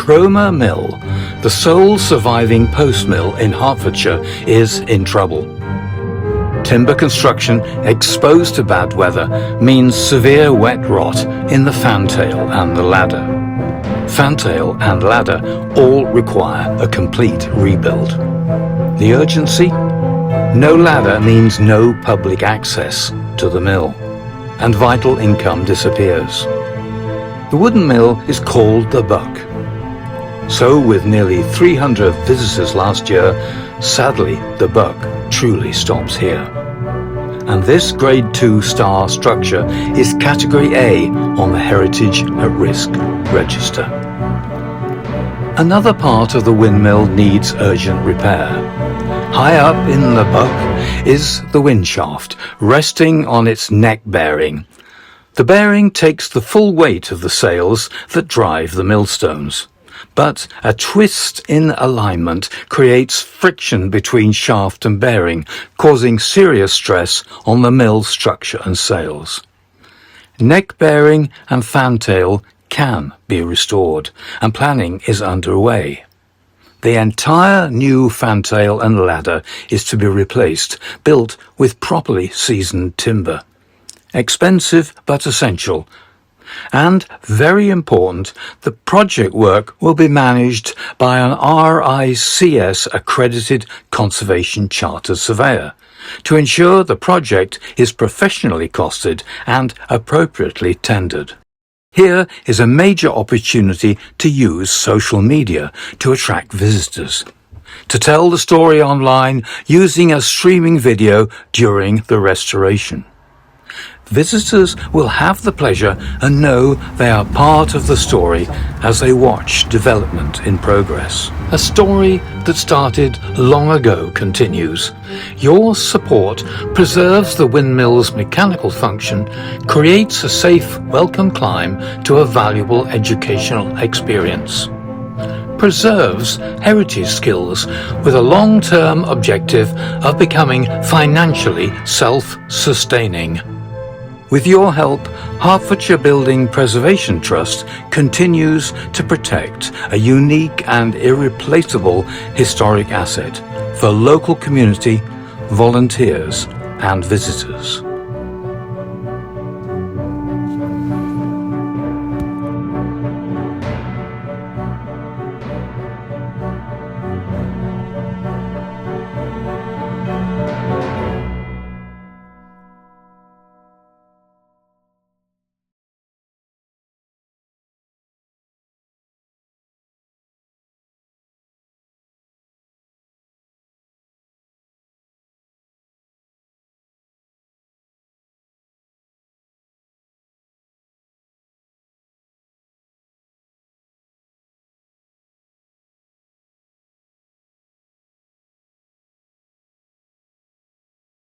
Cromer Mill, the sole surviving post mill in Hertfordshire, is in trouble. Timber construction exposed to bad weather means severe wet rot in the fantail and the ladder. Fantail and ladder all require a complete rebuild. The urgency? No ladder means no public access to the mill, and vital income disappears. The wooden mill is called the Buck. So with nearly 300 visitors last year, sadly the buck truly stops here. And this Grade 2 star structure is Category A on the Heritage at Risk register. Another part of the windmill needs urgent repair. High up in the Buck is the wind shaft, resting on its neck bearing. The bearing takes the full weight of the sails that drive the millstones. But a twist in alignment creates friction between shaft and bearing, causing serious stress on the mill structure and sails. Neck bearing and fantail can be restored, and planning is underway. The entire new fantail and ladder is to be replaced, built with properly seasoned timber. Expensive but essential. And, very important, the project work will be managed by an RICS accredited conservation chartered surveyor to ensure the project is professionally costed and appropriately tendered. Here is a major opportunity to use social media to attract visitors, to tell the story online using a streaming video during the restoration. Visitors will have the pleasure and know they are part of the story as they watch development in progress. A story that started long ago continues. Your support preserves the windmill's mechanical function, creates a safe, welcome climb to a valuable educational experience, preserves heritage skills with a long-term objective of becoming financially self-sustaining. With your help, Hertfordshire Building Preservation Trust continues to protect a unique and irreplaceable historic asset for local community, volunteers and visitors.